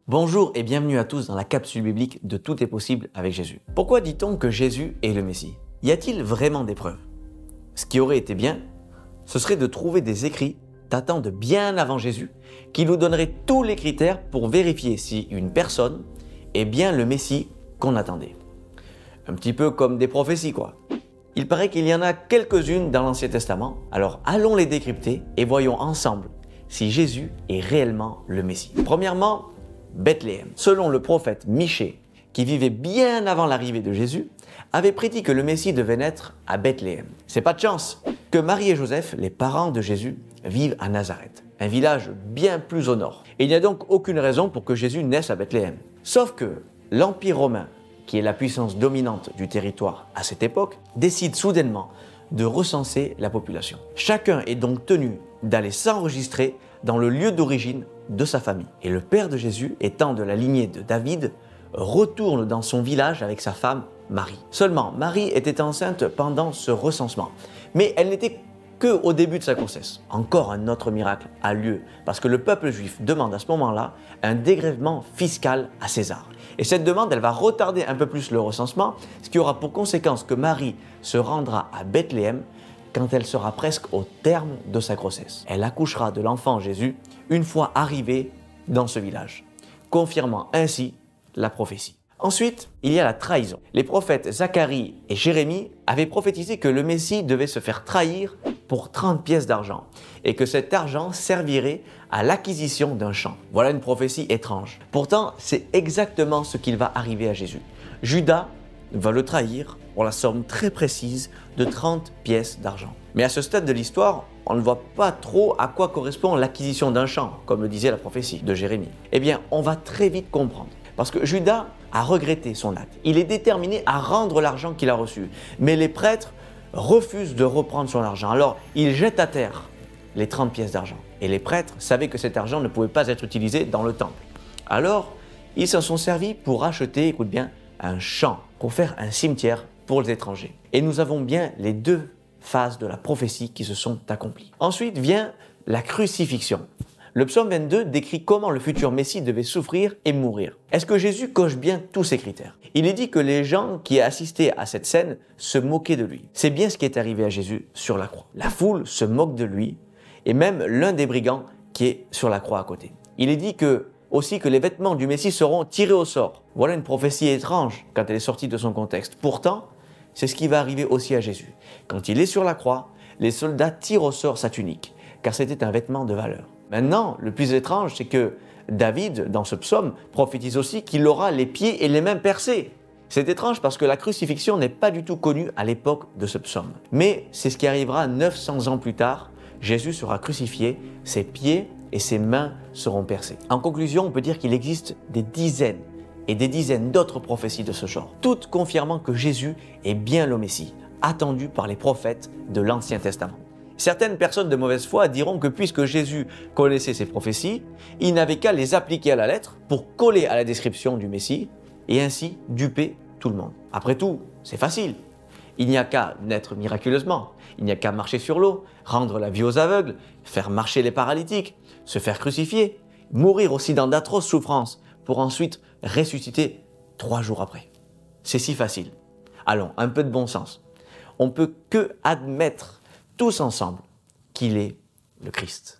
Bonjour et bienvenue à tous dans la capsule biblique de Tout est possible avec Jésus. Pourquoi dit-on que Jésus est le Messie? Y a-t-il vraiment des preuves? Ce qui aurait été bien, ce serait de trouver des écrits datant de bien avant Jésus qui nous donneraient tous les critères pour vérifier si une personne est bien le Messie qu'on attendait. Un petit peu comme des prophéties quoi. Il paraît qu'il y en a quelques-unes dans l'Ancien Testament, alors allons les décrypter et voyons ensemble si Jésus est réellement le Messie. Premièrement, Bethléem. Selon le prophète Michée, qui vivait bien avant l'arrivée de Jésus, avait prédit que le Messie devait naître à Bethléem. C'est pas de chance que Marie et Joseph, les parents de Jésus, vivent à Nazareth, un village bien plus au nord. Et il n'y a donc aucune raison pour que Jésus naisse à Bethléem. Sauf que l'Empire romain, qui est la puissance dominante du territoire à cette époque, décide soudainement de recenser la population. Chacun est donc tenu d'aller s'enregistrer dans le lieu d'origine de sa famille. Et le père de Jésus, étant de la lignée de David, retourne dans son village avec sa femme Marie. Seulement, Marie était enceinte pendant ce recensement, mais elle n'était qu'au début de sa grossesse. Encore un autre miracle a lieu, parce que le peuple juif demande à ce moment-là un dégrèvement fiscal à César. Et cette demande, elle va retarder un peu plus le recensement, ce qui aura pour conséquence que Marie se rendra à Bethléem quand elle sera presque au terme de sa grossesse. Elle accouchera de l'enfant Jésus une fois arrivée dans ce village, confirmant ainsi la prophétie. Ensuite, il y a la trahison. Les prophètes Zacharie et Jérémie avaient prophétisé que le Messie devait se faire trahir pour 30 pièces d'argent et que cet argent servirait à l'acquisition d'un champ. Voilà une prophétie étrange. Pourtant, c'est exactement ce qu'il va arriver à Jésus. Judas va le trahir pour la somme très précise de 30 pièces d'argent. Mais à ce stade de l'histoire, on ne voit pas trop à quoi correspond l'acquisition d'un champ, comme le disait la prophétie de Jérémie. Eh bien, on va très vite comprendre. Parce que Judas a regretté son acte. Il est déterminé à rendre l'argent qu'il a reçu. Mais les prêtres refusent de reprendre son argent. Alors, il jette à terre les 30 pièces d'argent. Et les prêtres savaient que cet argent ne pouvait pas être utilisé dans le temple. Alors, ils s'en sont servis pour acheter, écoute bien, un champ, pour faire un cimetière pour les étrangers. Et nous avons bien les deux phases de la prophétie qui se sont accomplies. Ensuite vient la crucifixion. Le psaume 22 décrit comment le futur Messie devait souffrir et mourir. Est-ce que Jésus coche bien tous ces critères? Il est dit que les gens qui assistaient à cette scène se moquaient de lui. C'est bien ce qui est arrivé à Jésus sur la croix. La foule se moque de lui et même l'un des brigands qui est sur la croix à côté. Il est dit aussi que les vêtements du Messie seront tirés au sort. Voilà une prophétie étrange quand elle est sortie de son contexte. Pourtant, c'est ce qui va arriver aussi à Jésus. Quand il est sur la croix, les soldats tirent au sort sa tunique, car c'était un vêtement de valeur. Maintenant, le plus étrange, c'est que David, dans ce psaume, prophétise aussi qu'il aura les pieds et les mains percés. C'est étrange parce que la crucifixion n'est pas du tout connue à l'époque de ce psaume. Mais c'est ce qui arrivera 900 ans plus tard. Jésus sera crucifié, ses pieds et ses mains seront percés. En conclusion, on peut dire qu'il existe des dizaines et des dizaines d'autres prophéties de ce genre, toutes confirmant que Jésus est bien le Messie, attendu par les prophètes de l'Ancien Testament. Certaines personnes de mauvaise foi diront que puisque Jésus connaissait ces prophéties, il n'avait qu'à les appliquer à la lettre pour coller à la description du Messie et ainsi duper tout le monde. Après tout, c'est facile. Il n'y a qu'à naître miraculeusement, il n'y a qu'à marcher sur l'eau, rendre la vie aux aveugles, faire marcher les paralytiques, se faire crucifier, mourir aussi dans d'atroces souffrances pour ensuite ressusciter 3 jours après. C'est si facile. Allons, un peu de bon sens. On ne peut que admettre tous ensemble qu'il est le Christ.